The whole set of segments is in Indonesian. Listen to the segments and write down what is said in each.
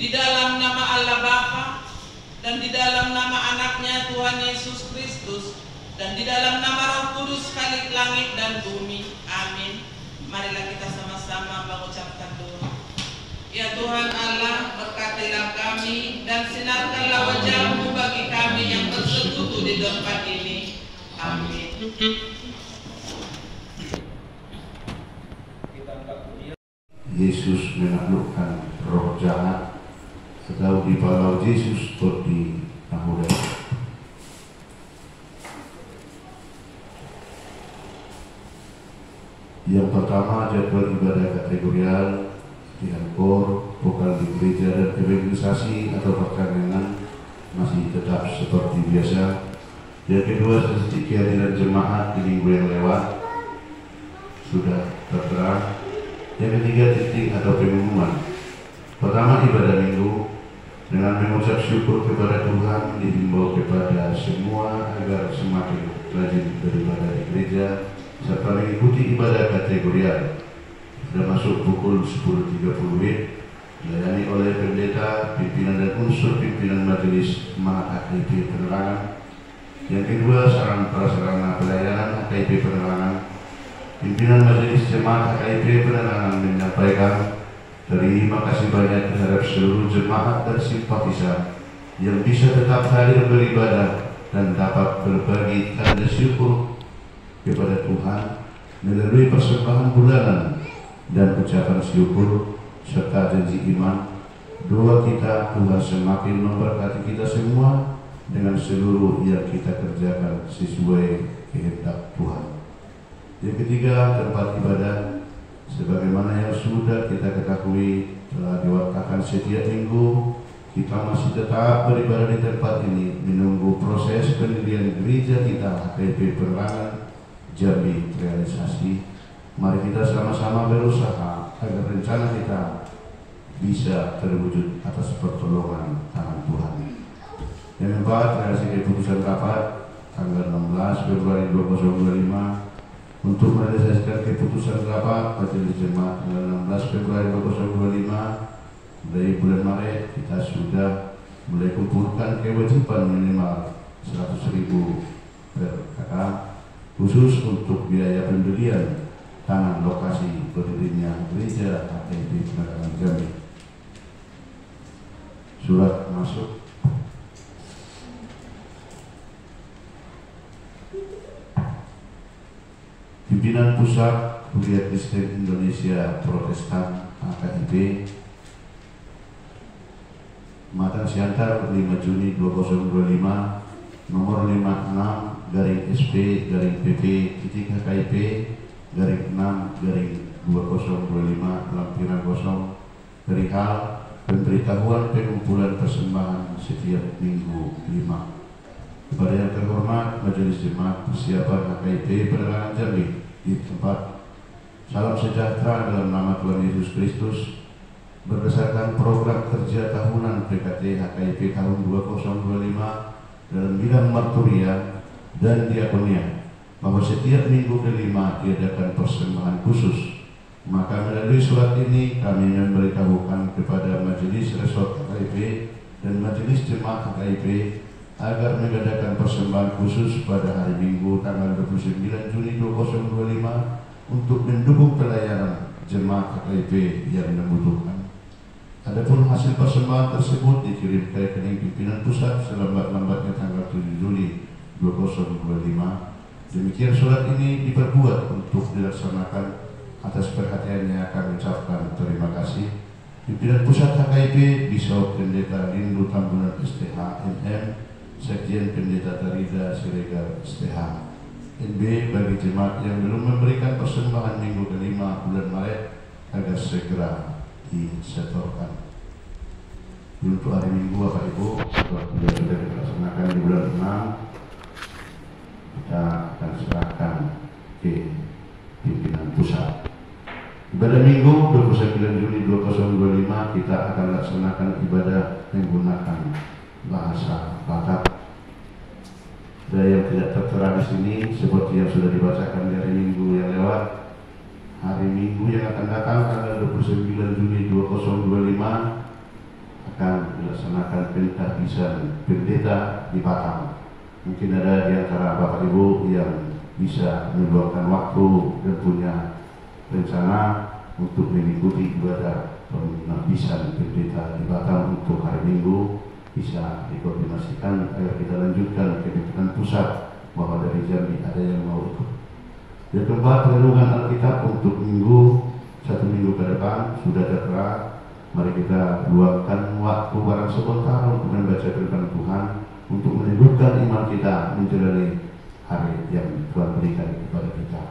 di dalam nama Allah Bapa dan di dalam nama anaknya Tuhan Yesus Kristus dan di dalam nama Roh Kudus Khalik langit dan bumi. Amin. Marilah kita sama-sama mengucapkan doa. Ya Tuhan Allah, berkatilah kami dan sinarkanlah wajah-Mu bagi kami yang bersekutu di tempat ini. Amin. Yesus menaklukkan roh jahat atau dibalau Yesus di Nahuda. Yang pertama, jadwal ibadah kategorial, diangkor, vokal di gereja dan evangelisasi atau perkangenan masih tetap seperti biasa. Yang kedua, statistik kehadiran jemaat di minggu yang lewat sudah tertera. Yang ketiga, titik atau pengumuman. Pertama, ibadah minggu dengan mengucap syukur kepada Tuhan dihimbau kepada semua agar semakin rajin beribadah di gereja serta mengikuti ibadah kategorial. Sudah masuk pukul 10.30 dilayani oleh pendeta, pimpinan dan unsur pimpinan majelis Jemaat HKIP Penerangan. Yang kedua, sarana prasarana pelayanan HKIP Penerangan. Pimpinan Majelis Jemaat HKIP Penerangan menyampaikan terima kasih banyak terhadap seluruh jemaat dan simpatisan yang bisa tetap hadir beribadah dan dapat berbagi tanda syukur kepada Tuhan melalui persembahan bulanan dan ucapan syukur serta janji iman. Doa kita, Tuhan semakin memberkati kita semua dengan seluruh yang kita kerjakan sesuai kehendak Tuhan. Yang ketiga, tempat ibadah. Sebagaimana yang sudah kita ketahui telah diwartakan setiap minggu, kita masih tetap beribadah di tempat ini menunggu proses pendirian gereja kita HKIP Penerangan Jambi realisasi. Mari kita sama-sama berusaha agar rencana kita bisa terwujud atas pertolongan tangan Tuhan. Yang keempat, realisasi keputusan rapat tanggal 16 Februari 2025 untuk merealisasikan keputusan rapat Majelis Jemaat tanggal 16 Februari 2025 dari bulan Maret kita sudah mulai kumpulkan kewajiban minimal 100.000 per kakak khusus untuk biaya pembelian tanah lokasi berdirinya gereja HKIP Penerangan Jambi. Surat masuk. Pimpinan Pusat Kuliah Kristen Indonesia Protestan HKIP Matang Siantar 5 Juni 2025 nomor 56/SP/PP/HKIP /6/2025 lampiran kosong perihal pemberitahuan pengumpulan persembahan setiap minggu 5. Kepada yang terhormat Majelis Jemaat Persiapan HKIP Penerangan Jambi di tempat, salam sejahtera dalam nama Tuhan Yesus Kristus. Berdasarkan program kerja tahunan PKT HKIP tahun 2025 dalam bidang marturia dan diakonia, bahwa setiap minggu kelima diadakan persembahan khusus, maka melalui surat ini kami memberitahukan kepada Majelis Resort HKIP dan Majelis Jemaat HKIP agar mengadakan persembahan khusus pada hari Minggu tanggal 29 Juni 2025 untuk mendukung pelayanan jemaat HKIP yang membutuhkan. Adapun hasil persembahan tersebut dikirim ke rekening pimpinan pusat selambat-lambatnya tanggal 7 Juli 2025. Demikian surat ini diperbuat untuk dilaksanakan. Atas perhatiannya kami ucapkan terima kasih. Pimpinan pusat HKIP Bishop Pendeta Lindu Tambunan STH MM, Sekjen Pendeta Tarida Siregar STH. NB, bagi jemaat yang belum memberikan persembahan minggu kelima bulan Maret agar segera disetorkan. Untuk hari Minggu Bapak Ibu, setelah sudah dilaksanakan di bulan 6, kita akan serahkan ke pimpinan pusat. Ibadah Minggu 29 Juni 2025 kita akan laksanakan ibadah menggunakan bahasa Batak. Dan yang tidak tertera di sini seperti yang sudah dibacakan dari minggu yang lewat, hari Minggu yang akan datang tanggal 29 Juni 2025 akan melaksanakan pentahbisan pendeta di Batam. Mungkin ada di antara Bapak Ibu yang bisa meluangkan waktu dan punya rencana untuk mengikuti ibadah penahbisan pendeta di Batam untuk hari Minggu, bisa dikoordinasikan agar kita lanjutkan ke pimpinan pusat bahwa dari Jambi ada yang mau ikut. Yang keempat, renungan Alkitab untuk satu minggu ke depan sudah tertera. Mari kita luangkan waktu barang sebentar untuk membaca firman Tuhan, untuk meneguhkan iman kita menjalani hari yang Tuhan berikan kepada kita.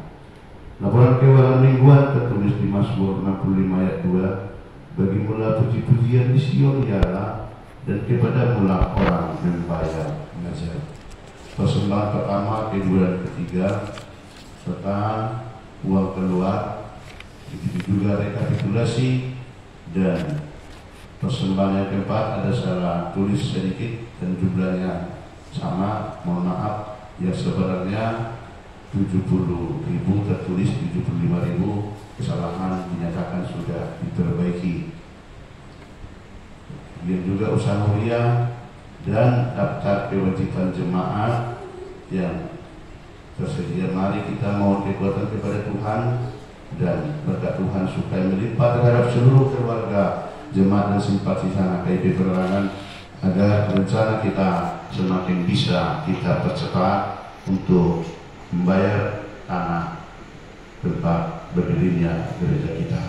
Laporan keuangan mingguan tertulis di Mazmur 65 ayat 2. Bagi mula puji-pujian di Sion ya Allah, dan kepada mula orang membayar mengajar. Persembahan pertama, kedua dan ketiga, serta uang keluar, begitu juga rekapitulasi. Dan persembahan yang keempat ada salah tulis sedikit dan jumlahnya sama, mohon maaf, yang sebenarnya 70.000 tertulis 75.000, kesalahan dinyatakan sudah diperbaiki. Yang juga usaha mulia dan daftar kewajiban jemaat yang tersedia. Mari kita mohon kekuatan kepada Tuhan dan berkat Tuhan supaya melimpah terhadap seluruh keluarga, jemaat dan simpatisan KIP Penerangan, agar rencana kita semakin bisa kita percepat untuk membayar tanah tempat berdirinya gereja kita.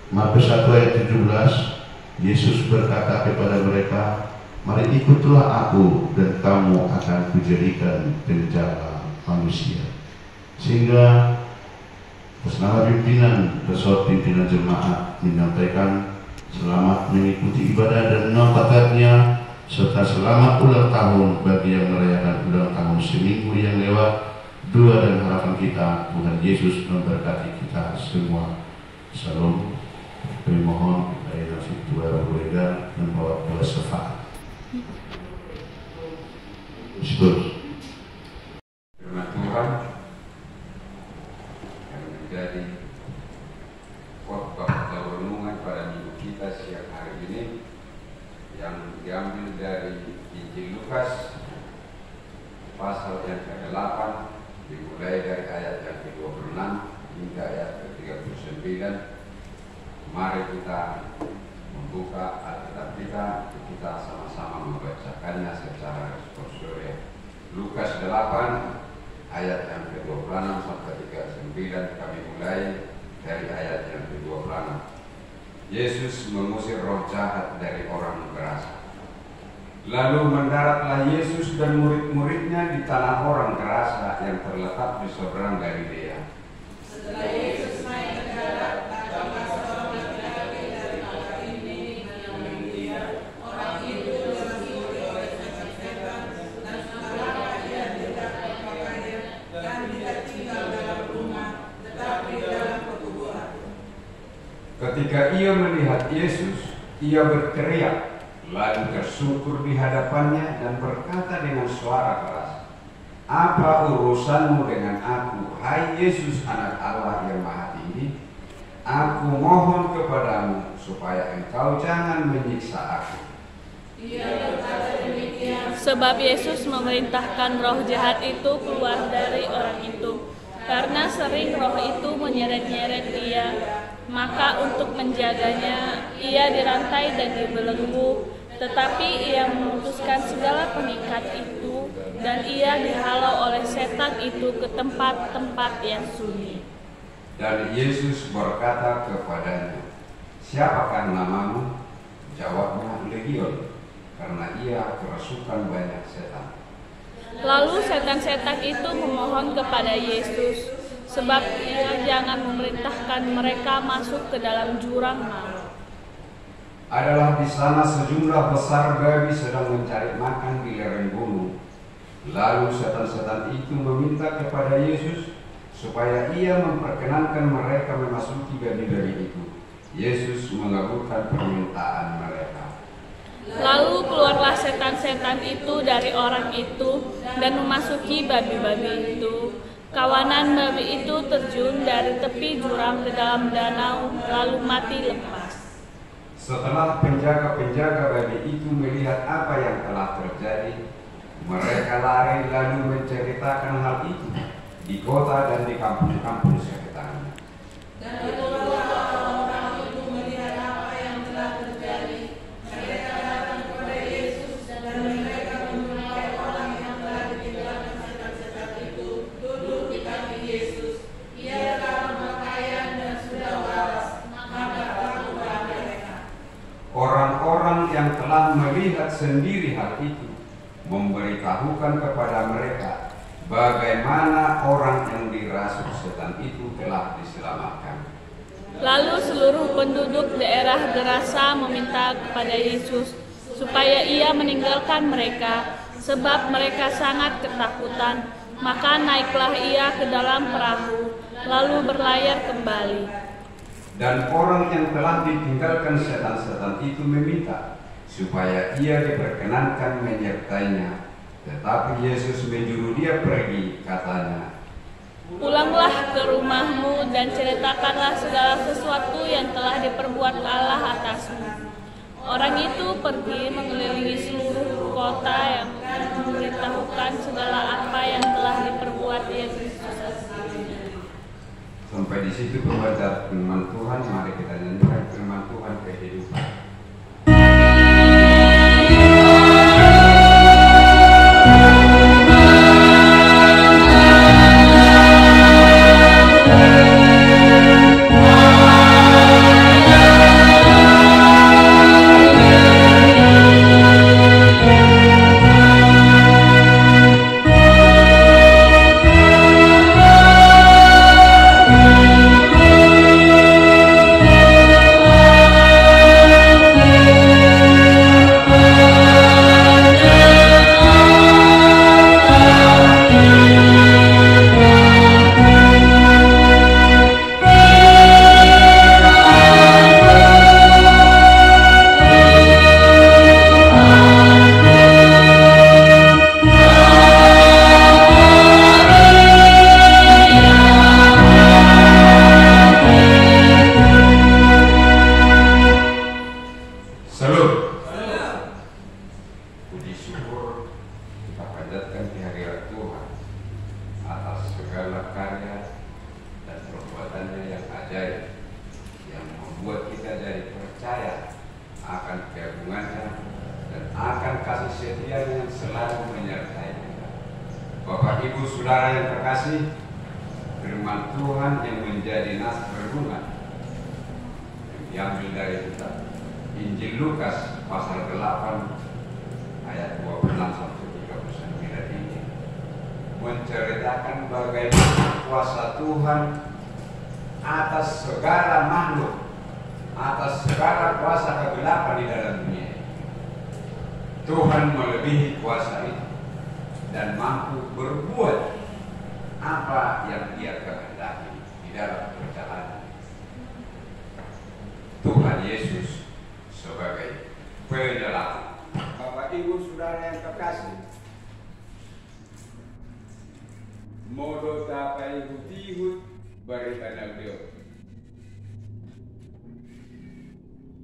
Matius 1 ayat 17, Yesus berkata kepada mereka, mari ikutlah aku dan kamu akan kujadikan penjara manusia. Sehingga bersama pimpinan pimpinan jemaat menyampaikan selamat mengikuti ibadah dan nampaknya, serta selamat ulang tahun bagi yang merayakan ulang tahun seminggu yang lewat. Doa dan harapan kita, Tuhan Yesus memberkati kita semua. Salam. Kami mohon kita nasib Tuhan berlegar membawa doa syafaat. Firman Tuhan yang menjadi khotbah atau renungan pada minggu kita siang hari ini, yang diambil dari Injil Lukas pasal yang ke-8, dimulai dari ayat yang ke-26 hingga ayat ke-39. Mari kita membuka Alkitab kita sama-sama membacakannya secara responsorial. Lukas 8 ayat yang ke-26 sampai 39, kami mulai dari ayat yang ke-26. Yesus mengusir roh jahat dari orang berasa. Lalu mendaratlah Yesus dan murid-muridnya di tanah orang gerasa yang terletak di seberang Galilea. Setelah Yesus naik ke darat, datanglah seorang laki-laki dari Galilea menyamai dia. Orang itu disemburi oleh setan, dan sementara ia tidak berpakaian dan tidak tinggal dalam rumah, tetapi dalam perkuburan. Ketika ia melihat Yesus, ia berteriak, lalu tersungkur di hadapannya dan berkata dengan suara keras, apa urusanmu dengan aku, hai Yesus anak Allah yang maha tinggi? Aku mohon kepadamu supaya engkau jangan menyiksa aku. Ia berkata demikian sebab Yesus memerintahkan roh jahat itu keluar dari orang itu, karena sering roh itu menyeret-nyeret dia. Maka untuk menjaganya, ia dirantai dan dibelenggu. Tetapi ia memutuskan segala pengikat itu, dan ia dihalau oleh setan itu ke tempat-tempat yang sunyi. Dan Yesus berkata kepadanya, siapakah namamu? Jawabnya, Legion, karena ia kerasukan banyak setan. Lalu setan-setan itu memohon kepada Yesus, sebab ia jangan memerintahkan mereka masuk ke dalam jurang maut. Adalah di sana sejumlah besar babi sedang mencari makan di lereng gunung. Lalu setan-setan itu meminta kepada Yesus supaya ia memperkenankan mereka memasuki babi-babi itu. Yesus mengabulkan permintaan mereka. Lalu keluarlah setan-setan itu dari orang itu dan memasuki babi-babi itu. Kawanan babi itu terjun dari tepi jurang ke dalam danau, lalu mati lepas. Setelah penjaga-penjaga babi itu melihat apa yang telah terjadi, mereka lari lalu menceritakan hal itu di kota dan di kampung-kampung sekitarnya. Dan keluarlah orang-orang itu melihat apa yang telah terjadi. Mereka datang kepada Yesus dan mereka menjumpai orang yang telah ditinggalkan setan-setan itu duduk di kaki Yesus. Ia dalam pakaian dan sudah waras, maka takutlah mereka. Orang-orang yang telah melihat sendiri hal itu memberitahukan kepada mereka bagaimana orang yang dirasuk setan itu telah diselamatkan. Lalu seluruh penduduk daerah Gerasa meminta kepada Yesus supaya ia meninggalkan mereka, sebab mereka sangat ketakutan. Maka naiklah ia ke dalam perahu, lalu berlayar kembali. Dan orang yang telah ditinggalkan setan-setan itu meminta supaya ia diperkenankan menyertainya. Tetapi Yesus menyuruh dia pergi, katanya, Pulanglah ke rumahmu dan ceritakanlah segala sesuatu yang telah diperbuat Allah atasmu. Orang itu pergi mengelilingi seluruh kota yang memberitahukan segala apa yang telah diperbuat Yesus. Sampai di situ pembacaan firman Tuhan. Mari kita nyanyikan firman Tuhan kehidupan. Diambil dari kitab Injil Lukas pasal 8 ayat 26 sampai 39 ini menceritakan bagaimana kuasa Tuhan atas segala makhluk, atas segala kuasa kegelapan di dalam dunia. Tuhan melebihi kuasa itu dan mampu berbuat apa yang Dia kehendaki di dalam perjalanan. Tuhan Yesus sebagai penyelamat. Bapak Ibu Saudara yang terkasih, modo tapai hutihut berikan beliau.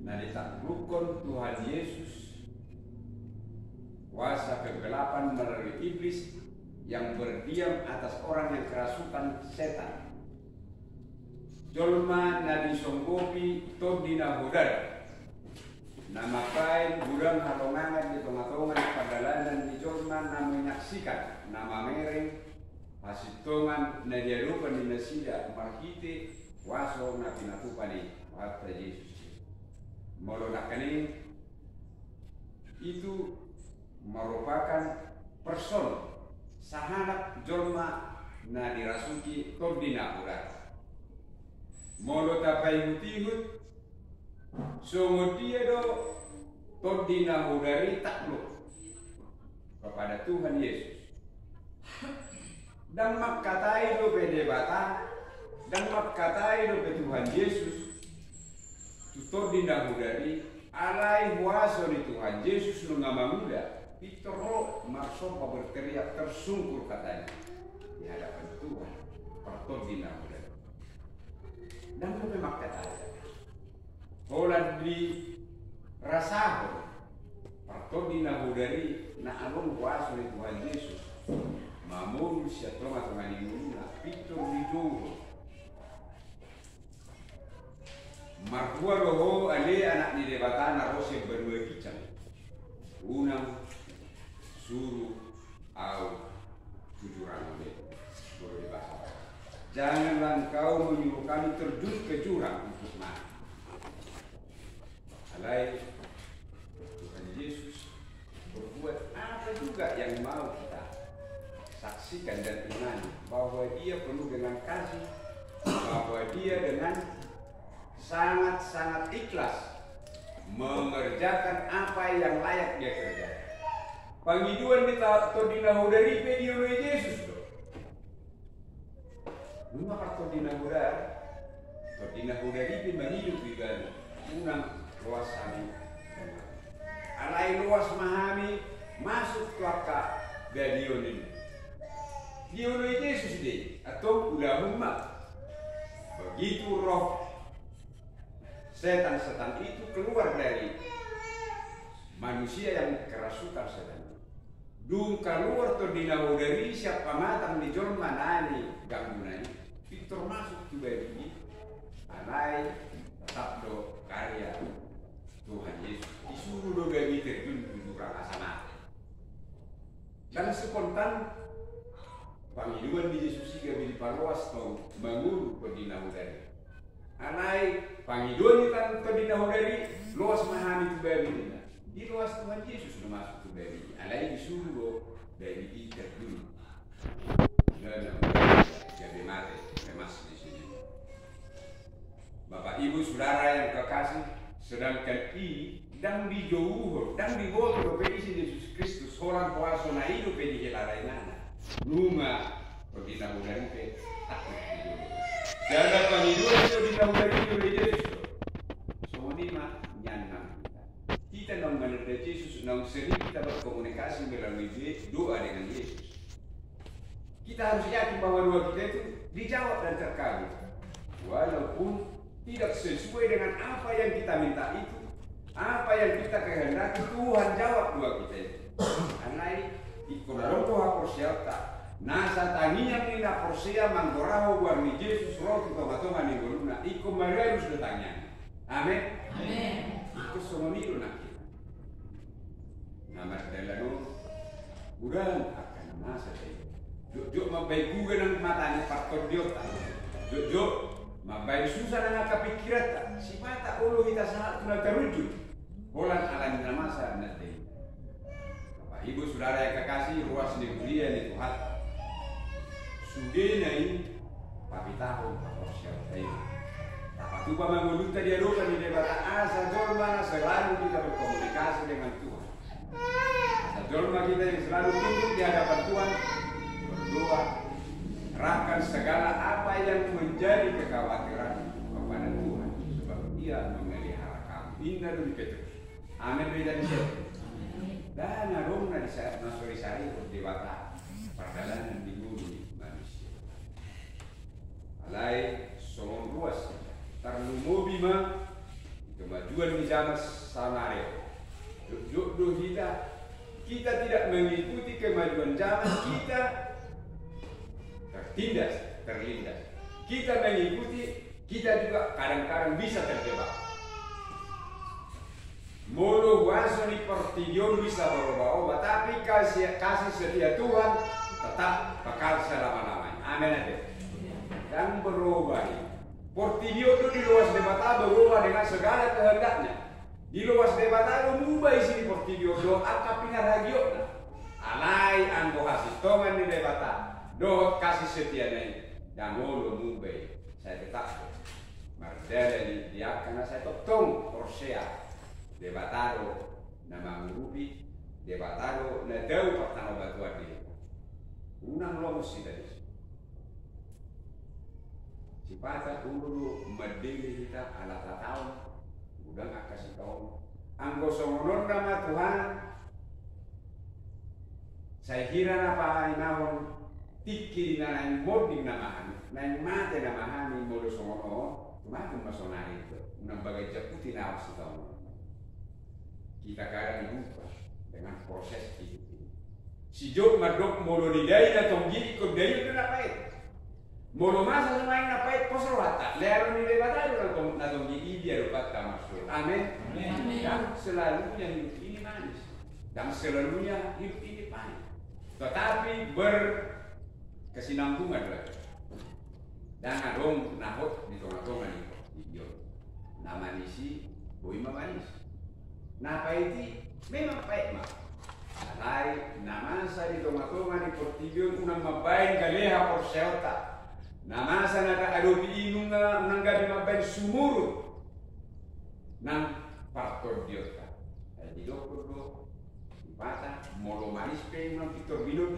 Nah, ditaklukkan Tuhan Yesus kuasa kegelapan melalui iblis yang berdiam atas orang yang kerasukan setan. Jolma na disonggopi to dinahudan. Nama kain gudang hatongangan di tengah-tengah padalanan di Jolma na menyaksikan nama mereng hasitongan na dialupan di nasida markite waso na pinatupani kata Yesus. Molo nakani itu merupakan person sahanap Jolma na dirasuki to dinahudan. Molo tapai hutihut sungguh dia do todina hudari takluk kepada Tuhan Yesus. Dan makkatai do bedebata dan makkatai do Tuhan Yesus todina hudari alai huaso di Tuhan Yesus nungama muda pitoro marsopa berteriak tersungkur katanya di hadapan Tuhan pertodina hudari. Dan memang kata Holad di rasaho partodi na hudari na along kuaso ni Tuhan Yesus mamuru siya tonga tongani muna pito rido marhua roho ale anak ni debata na rose berdua kicam unang suruh au tujuran oleh boleh bahasa. Janganlah kau menyuruh kami terjun ke jurang untuk mati. Alai Tuhan Yesus berbuat apa juga yang mau kita saksikan dan imani, bahwa Dia penuh dengan kasih, bahwa Dia dengan sangat-sangat ikhlas mengerjakan apa yang layak Dia kerjakan. Panghiduan kita todina hudari pe Dio Yesus do. Numa ka todina hudari pe manghidup bigan unang luas kami. Alai luas mahami masuk kelaka dari Dio ini. Dio Yesus deh atau ulama. Begitu roh setan-setan itu keluar dari manusia yang kerasukan setan. Dung keluar to dina udari siapa matang di jorma nani ganggunani Victor masuk juga ini anai tetap do karya Tuhan Yesus disuruh do bagi terjun ke jurang asana dan spontan panghiduan di Yesus juga di paluas to manguru ke dina udari anai panghiduan kita to dina udari luas mahami tu bagi di luas Tuhan Yesus masuk ke bagi alai disuruh dari ikat dulu dan jadi mati lemas di sini. Bapak Ibu Saudara yang kekasih, sedangkan dan dijauh dan dibawa ke Yesus Kristus orang kuasa na hidup di helarainana numa perdina bulan ke takut hidup. Jaga panghiduan itu dinahudan hidup di Yesus. Semua nyanang. Kita nang mengenal Yesus, nang sering kita berkomunikasi melalui doa dengan Yesus. Kita harus yakin bahwa doa kita itu dijawab dan terkabul. Walaupun tidak sesuai dengan apa yang kita minta itu, apa yang kita kehendaki, Tuhan jawab doa kita itu. Anai ikonarong Tuhan persiapta. Nasa tanian ni na persia manggoraho warni Yesus roh toma-toma ni goluna. Iko marius datangnya. Amin. Amin. Iko somonido na. Nama dalano udah akan masa saya. Jok mabai guga ng matanya faktor diota. Jok mabai susah ng kapikiran. Si mata ulo kita sangat kena terujud. Bolan alam na masa nanti. Bapak Ibu Saudara yang kekasih, ruas negeri yang Tuhan sudah naik papi tahu apa siapa ini. Tapi tuh pamanguluta dia lupa di debata asa jorma selalu kita berkomunikasi dengan Tuhan. Dorma kita yang selalu tunduk di hadapan Tuhan berdoa, serahkan segala apa yang menjadi kekhawatiran kepada Tuhan, sebab Dia memelihara kamu. Indah dulu Petrus. Amin beda di sini. Dan aromna di saat nasori sari berdewata perjalanan di bumi manusia. Alai solong ruas terlumu bima kemajuan di zaman sanario. Jodoh kita tidak mengikuti kemajuan zaman, kita terlindas. Kita mengikuti, kita juga kadang-kadang bisa terjebak. Molo waso ni pertidion bisa berubah-ubah, tapi kasih setia Tuhan tetap bakal selama-lamanya. Amin aja. Dan berubah. Pertidion itu di luas debata berubah dengan segala kehendaknya. Di luas debata mengubah isi portidio do akapina ragiona. Alai anggo hasil tongan di debata do kasih setia nai dan molo mengubah. Saya tetap merdeka di dia karena saya tong persea debatado nama ngurupi debatado na deu pertama batuan di unang lomos dari sipata dulu medili kita ala tahun udah nggak kasih tahu anggo songonon nama Tuhan saya kira apa inahon tikir nanain moding namahan nain mate namahan modo songonon tumakan masonari itu unang bagai jakuti nawas tahu kita kadang lupa dengan proses hidup ini. Si Job madok molo didai na tonggi ikut dari itu napait. Molo masa semain napait posro hata. Learo ni debata na tonggi dia dapat tamasuk. Amin. Dan selalunya hidup ini manis. Dan selalunya hidup ini pahit. Tetapi berkesinambungan lagi. Dan adong nahot di tengah-tengah ni Job. Nama nisi boi manis. Napa itu memang pahit mah. Alai namasa di tengah-tengah di Portigion unang mabain galeha por seota. Namasa nada adopi inunga unang gabi mabain sumurut. Nang partor diota. Di dokter do pata molo manis pe unang Victor Bilod.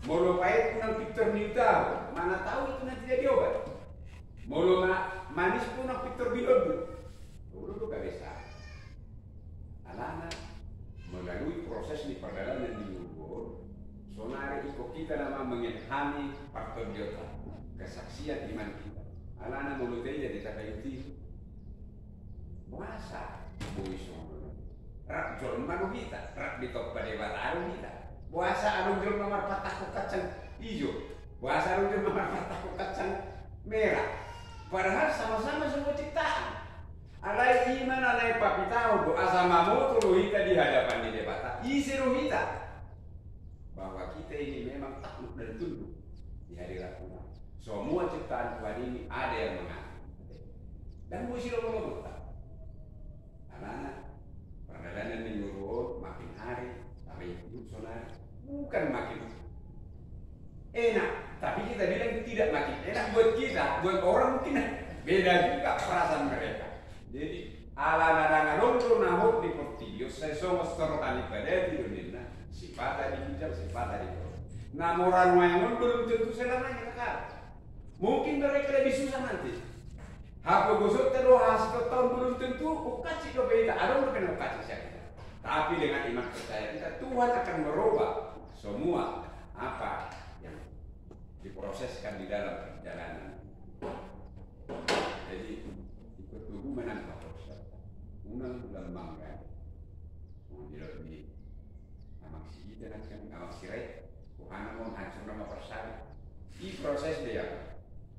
Molo pahit unang Victor Newton. Mana tahu itu nanti jadi obat. Molo manis pun unang Victor Bilod. Dulu kabisa. Alana melalui proses di perjalanan di Luhur, sonari iko kita nama menghami faktor biota kesaksian iman kita. Alana mulutnya jadi sakayuti, puasa boison, rak jol manu kita, rak ditok pada bataru kita. Puasa arung jol nomor patah kacang hijau, puasa arung jol nomor patah kacang merah. Padahal sama-sama semua ciptaan. Alai iman alai papitahu asama moto rohita di hadapan di debata isi rohita bahwa kita ini memang takluk dan tunduk di hadirat Tuhan. Semua ciptaan Tuhan ini ada yang mengaku dan musi lomo anak-anak perjalanan menyuruh makin hari sampai hidup sonar bukan makin enak, tapi kita bilang tidak makin enak buat kita, buat orang mungkin beda juga perasaan mereka. Jadi ala nada ngalongro nahok di Portillo saya somos tortani pada di dunia sifat di hijab sifat di bawah. Nah orang yang belum tentu selamanya kan. Mungkin mereka lebih susah nanti. Hapo gosok terus hasil tahun belum tentu ukasi ke beda. Ada orang kena ukasi kita. Tapi dengan iman percaya kita Tuhan akan merubah semua apa yang diproseskan di dalam perjalanan. Jadi tubuh menangkap proses, unang lambang kan, menjadi di amak si kita kan amak sirai, kuhana mau hancur nama persal, i proses dia,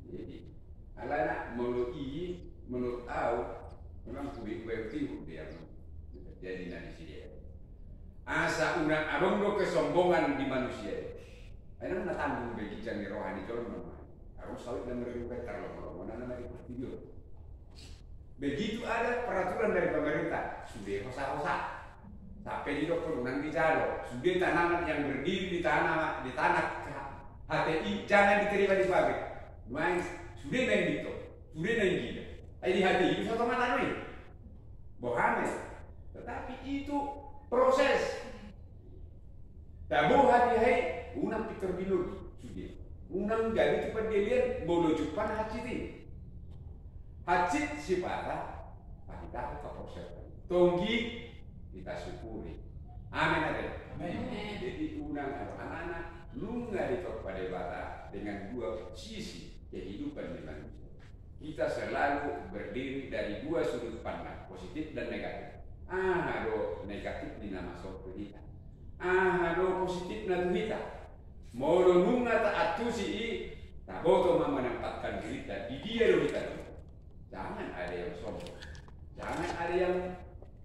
jadi, alana menurut tahu, memang kubik tihu dia, jadi nanti dia, asa unang abang lo kesombongan di manusia, ada mana tanggung bagi jangan rohani jorong, harus sawit dan mereka terlalu mana nama di video. Begitu ada peraturan dari pemerintah, sudah hosa-hosa, sampai di dokter unang bicara, sudah tanaman yang berdiri di tanah HTI jangan diterima di pabrik, main sudah main gitu, sudah main gila, di HTI itu satu mata nih, bohane, tetapi itu proses, tabu hati unang pikir biologi, sudah, unang jadi cepat dia lihat bolo jupan hati hajit sifata kita ke proses tonggi kita syukuri amin ada jadi unang anak-anak lu nggak ditok pada bata dengan dua sisi kehidupan di manusia kita selalu berdiri dari dua sudut pandang positif dan negatif ada negatif di nama sokro kita ada positif na kita mau nunga tak atusi tak boto menempatkan kita di dia lo kita. Jangan ada yang sombong, jangan ada yang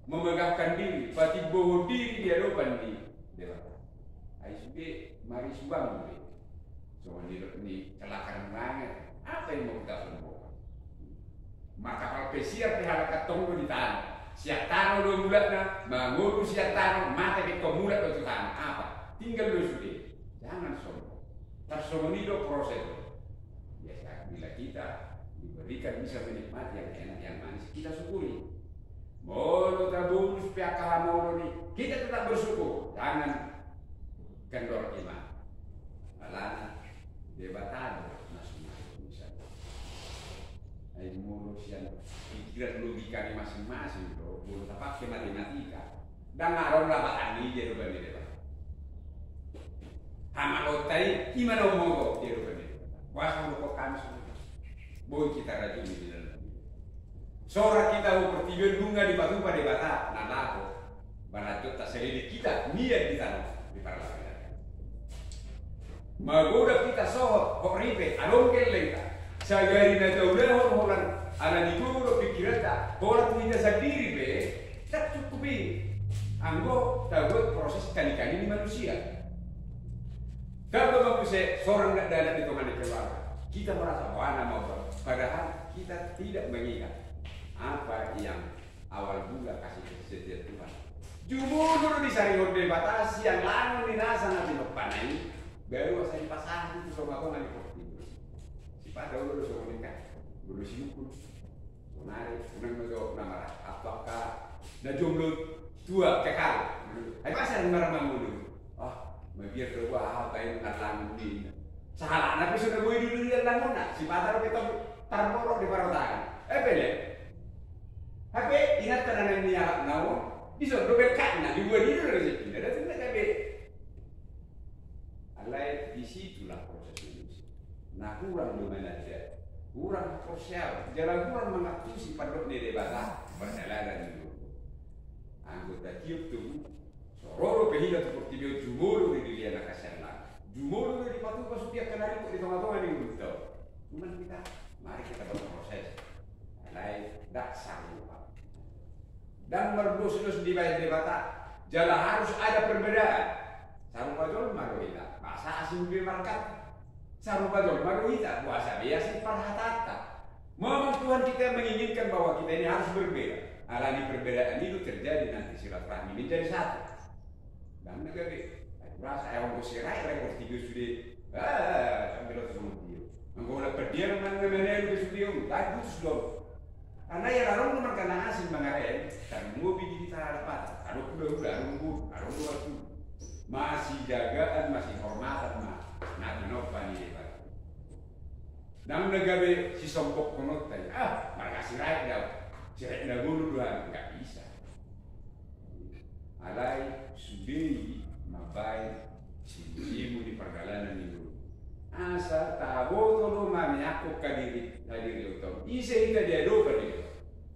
memegahkan diri, pati bohong diri dia depan di depan. Ayo sudah, mari subang dulu. Soal ini kelakan banget. Apa yang mau kita sombong? Maka kalau pesiar pihak ketemu di tanah, siap tanah dua bulan na, mengurus siap tanah, mata ke mulut itu tanah. Apa? Tinggal dulu sudah. Jangan sombong. Tersombong itu proses. Biasa bila kita diberikan bisa menikmati yang enak yang manis kita syukuri. Molo tabungus pihak kahamolo ni kita tetap bersyukur, jangan kendor iman. Alana debatan masing-masing misalnya. Ayo molo siang pikiran logika masing-masing bro, boleh tak pakai matematika. Dan ngaron labakan ni dia rupanya debat. Hamalotai gimana omong dia rupanya debat. Wah kalau kami semua. Boy kita rajin di dalam. Sorak kita Portillo bunga di batu pada bata nalako baratot tak selidik kita niat di tanah di parlemen. Magoda kita sohot kok ripe along kelengka sagari na taulah holan ala nituro pikiran ta bola kita sendiri be tak cukupi anggo tagot proses kali-kali di manusia. Kalau manusia seorang nak dalam di tengah keluarga, kita merasa wana mau padahal kita tidak mengingat apa yang awal mula kasih kesetiaan Tuhan. Jumur di sari horde batasi yang lama di nasa nanti panai baru saya pasang itu sama kau nanti kopi. Si pada dulu so menikah, dulu si ukun, sonari, unang nago nama apakah na jumlah dua kekal. Ay pasal marama mulu. Biar kedua apa yang ngarlang di salah nabi sudah gue dulu di langun nak si patar kita tarmoro di parotangan bele tapi ingat karena ini harap naon bisa dobel karena di gue dulu rezeki ada tidak kabe alai di situlah proses manusia. Nah kurang dimana dia kurang sosial jalan kurang mengatur si padok di debata perjalanan itu anggota tiup tuh Roro pehida seperti dia jumolo di dia nak kasarlah. Jumolo di patu pas dia kenali kok di tengah-tengah ni begitu. Cuman kita mari kita berproses. Lain dak sanggup. Dan merdos-dos di bayar debata. Jala harus ada perbedaan. Sarupa jol marohita. Masa asing di markat. Sarupa jol marohita. Puasa biasa parhatata. Memang Tuhan kita menginginkan bahwa kita ini harus berbeda. Alami perbedaan itu terjadi nanti silaturahmi menjadi satu. Dan negara rasa yang bersirai rekor tiga sudah sambil semua dia menggoda perdiam mana di studio lagu sudah karena ya lalu nomor karena asing mengarai dan mobil kita dapat aduh waktu masih jagaan masih hormatan mah nanti nopo ni debat dan negara si sompok konot tadi mereka sirai dah sirai dah gulu dua nggak bisa alai sudei mabai simu di perjalanan itu asa tabo tolo mami aku kadiri utama ise ita dia do kadiri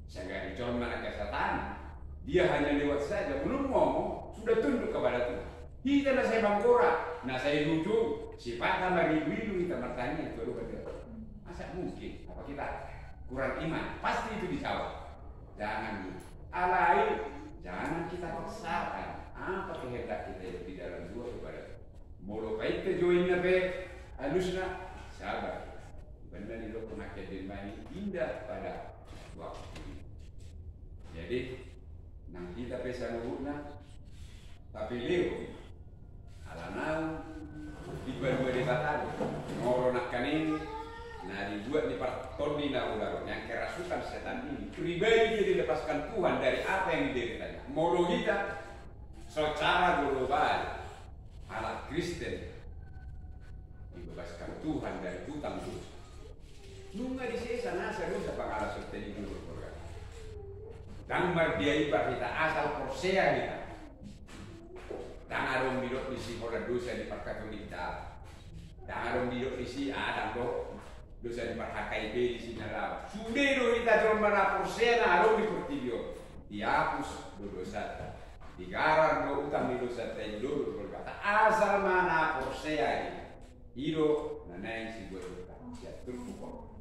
sagari jon mana kesatan dia hanya lewat saja belum ngomong sudah tunduk kepada Tuhan kita na saya bangkora na saya duduk sifat mari wilu kita bertanya itu masa mungkin apa kita kurang iman pasti itu dijawab jangan alai jangan kita paksakan apa kehendak kita di dalam dua kepada mulu baik join nabe halusna sabar benar itu penaket main indah pada waktu ini. Jadi nang kita pesa nuhuna tapi leo alanau di baru debatan ngoro nak kanin nah dibuat di partoni na ular yang kerasukan setan ini pribadi dia dilepaskan Tuhan dari apa yang dideritanya molo kita secara global anak Kristen dibebaskan Tuhan dari hutang dosa nunga di sini sana serusa pangala soteni dulu program dan mardiai kita asal persea kita dan arung bidok di si hoda dosa di perkatuan kita dan arung bidok di si adam do dosa di perhakai di sini lah sudah do kita cuma persea na arung di pertibio dihapus dosa digarang do utang di dosa tadi dulu berkata asal mana persea ini hidup nanai si buat utang jatuh pukul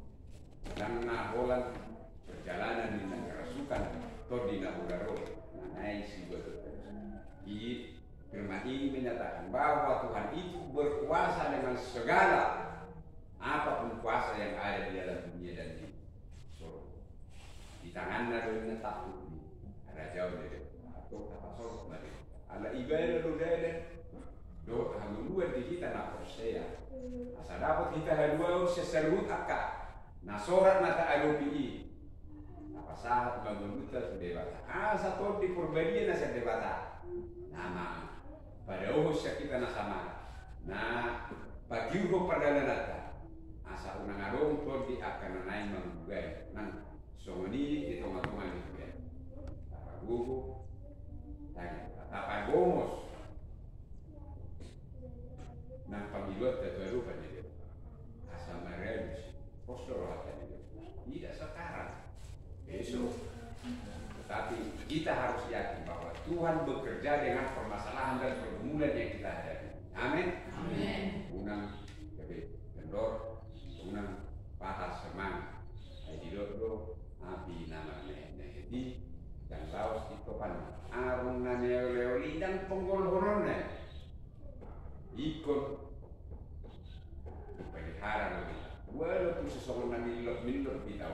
dan naholan perjalanan di negara sukan atau di negara nanai si buat utang ini firman ini menyatakan bahwa Tuhan itu berkuasa dengan segala apapun kuasa yang ada di dalam dunia dan di surga di tangannya doanya takut ada jauh dari atau apa sorot mari ada ibadah doa do haluan di kita nak persea asal dapat kita haluan seserut akak nasorat mata alupi apa saat bangun kita sudah bata satu di perbadian nasa debata nama pada uhus kita nasama nah bagi uhuh perjalanan asa unang arong to di akan naik menggugay nang songoni di tengah-tengah itu ya tapagugo tapagomos nang pamilot datu rupa dia asa mareus postor hati dia tidak sekarang besok tetapi kita harus yakin bahwa Tuhan bekerja dengan permasalahan dan pergumulan yang kita hadapi. Amin. Amin. Unang gabi kendor, unang patah semangat. Ay didodo api namanya di dan laos itu pan arung namanya leoli dan penggolhorona ikon pelihara lebih. Walaupun seseorang minum kita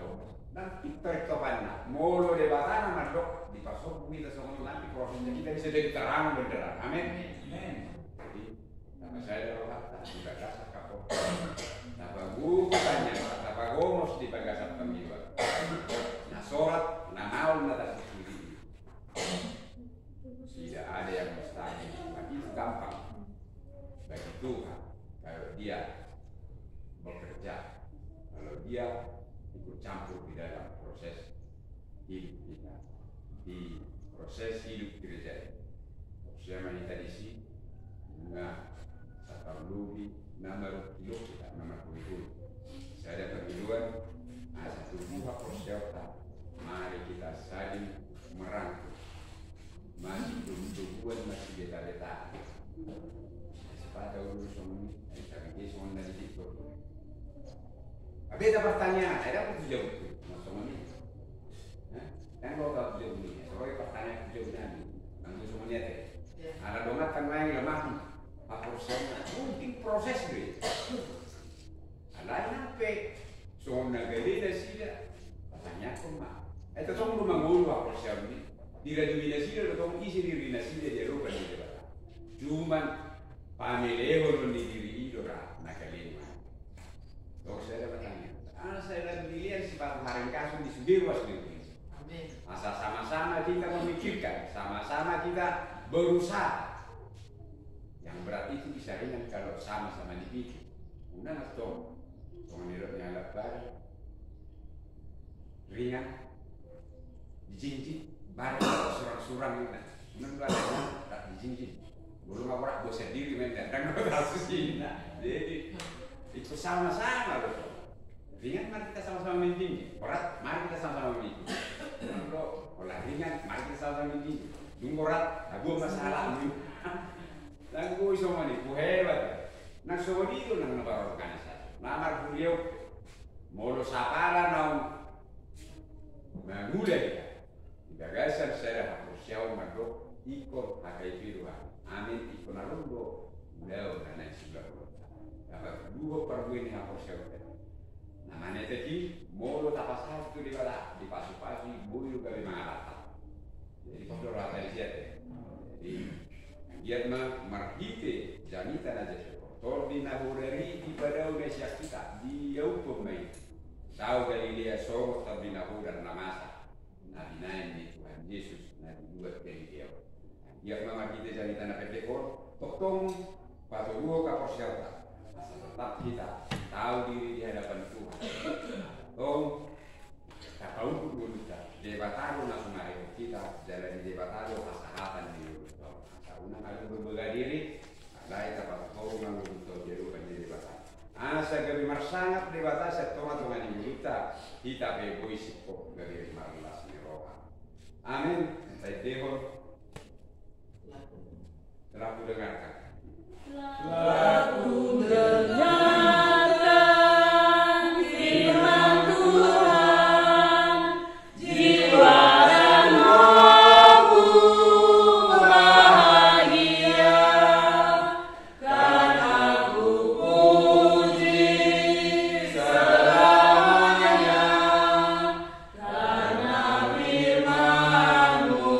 dan kita kapan molo de batana madok di pasok kita seorang nanti prosesnya kita bisa jadi terang beneran. Amin. Amin. Jadi nama saya adalah tidak kasar kapok. Nama guru tanya, nama gomos di bagasat pemiwa. Nah sholat, nah maul atas diri. Tidak ada yang mustahil. Bagi itu gampang. Bagi Tuhan, kalau dia bekerja, kalau dia ikut campur di dalam proses hidup kita, di proses hidup gereja. Saya tadi sih, nah, satu lubi, nama kilo kita, nama kulit. Saya ada pergiluan, satu dua persiapan. Mari kita saling merangkul. Masih tumbuhan masih beta-beta. Sepatu urus semua, tapi semua dari situ. Beda pertanyaan, ada apa tujuan itu? Maksudnya ini, kan kalau tahu tujuan ini, soalnya pertanyaan tujuannya ini, langsung semuanya teh. Ada dongat kan main lemah, prosesnya, mungkin proses deh. Ada apa? Soalnya gede dah sih dah. Pertanyaan kok mah, itu semua rumah ngulu proses ini. Diradiominasi dah, atau isi diradiominasi dah jadi rupa di depan. Cuman pameleho di diri itu lah, nakalin mah. Dok saya ada pertanyaan. Saya ada pilihan sifat hari kasus di Sudirwas ini. Amin. Asal sama-sama kita memikirkan, sama-sama kita berusaha. Yang berarti itu bisa ringan kalau sama-sama dipikir. Undang atau menirutnya alat barang ringan, dijinjit, barang surang-surang ini. Undang tak dijinjit. Belum apa gue sendiri mendatang gue kasus ini. Jadi itu sama-sama loh. Ringan mari kita sama-sama mentinggi. Berat mari kita sama-sama mentinggi. Kalau ringan mari kita sama-sama mentinggi. Dung berat, aku masalah ni. Dan gue semua ni, gue hebat. Nak semua itu nang nabar organisasi. Namar beliau molo sapala naun mengulai. Gagasan saya harus siapa magro ikut pakai piruan. Amin ikut narundo. Beliau karena sebelah. Dapat dua perlu ini apa siapa? Namanya tadi molo tapas satu di bawah di pasu-pasu bulu kali mengalahkan. Jadi kalau rata lihat, jadi dia marhite janita aja siapa. Tor di nahurari di pada udah kita di auto main. Tahu kali dia sorot tapi nahurar namasa. Nabi naim di Tuhan Yesus nabi buat dari dia. Dia marhite janita na petekor. Tokong paturuh kaporsialta. Tetap kita tahu diri di hadapan Tuhan. Tong tahu dulu kita debatalo na sumari kita jalan di debatalo kesehatan di Tuhan. Karena kalau berbagai diri, ada yang dapat tahu nang untuk jeru di debatalo. Asa gabi marsangat debatasa setoma Tuhan kita beboisik kok gabi marlas ni roha. Amin. Saya dehon. Telah ku dengarkan. Laku dengarkan firman Tuhan, jiwa dan rohku bahagia, kan aku puji selamanya, karena firman-Mu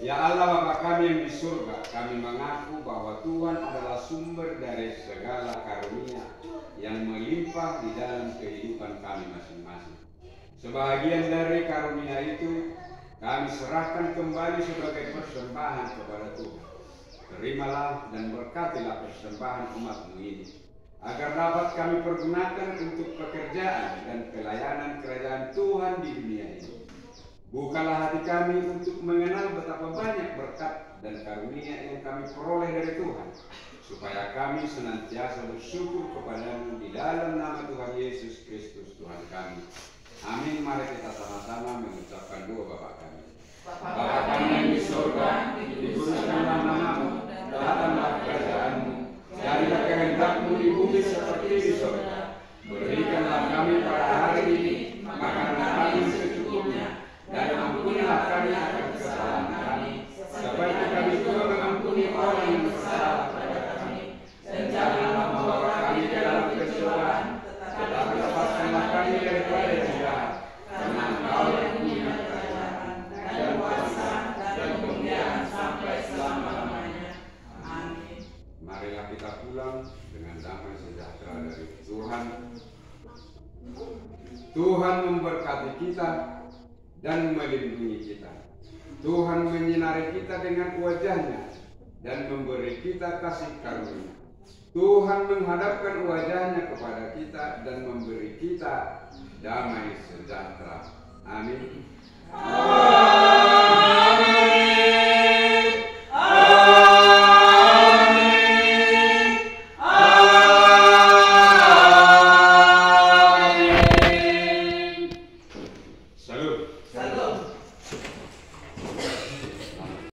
Ya Allah Bapa kami yang di surga, kami mengaku bahwa Tuhan adalah sumber dari segala karunia yang melimpah di dalam kehidupan kami masing-masing. Sebahagian dari karunia itu kami serahkan kembali sebagai persembahan kepada Tuhan. Terimalah dan berkatilah persembahan umat-Mu ini, agar dapat kami pergunakan untuk pekerjaan dan pelayanan kerajaan Tuhan di dunia ini. Bukalah hati kami untuk mengenal betapa banyak berkat dan karunia yang kami peroleh dari Tuhan, supaya kami senantiasa bersyukur kepada-Mu di dalam nama Tuhan Yesus Kristus Tuhan kami. Amin. Mari kita sama-sama mengucapkan doa Bapa kami. Bapa kami yang di surga, dikuduskanlah nama-Mu, datanglah kerajaan-Mu, jadilah kehendak-Mu di bumi seperti di surga. Berikanlah kami pada hari ini makanan kami secukupnya, dan ampunilah kami akan kesalahan kami, seperti kami juga mengampuni orang yang bersalah kepada kami. Dan janganlah membawa kami ke dalam pencobaan, tetapi lepaskanlah kami daripada yang jahat. Karena Engkau yang punya kerajaan dan kuasa dan kemuliaan sampai selama-lamanya. Amin. Marilah kita pulang dengan damai sejahtera dari Tuhan. Tuhan memberkati kita dan melindungi kita. Tuhan menyinari kita dengan wajah-Nya dan memberi kita kasih karunia. Tuhan menghadapkan wajah-Nya kepada kita dan memberi kita damai sejahtera. Amin. Salut.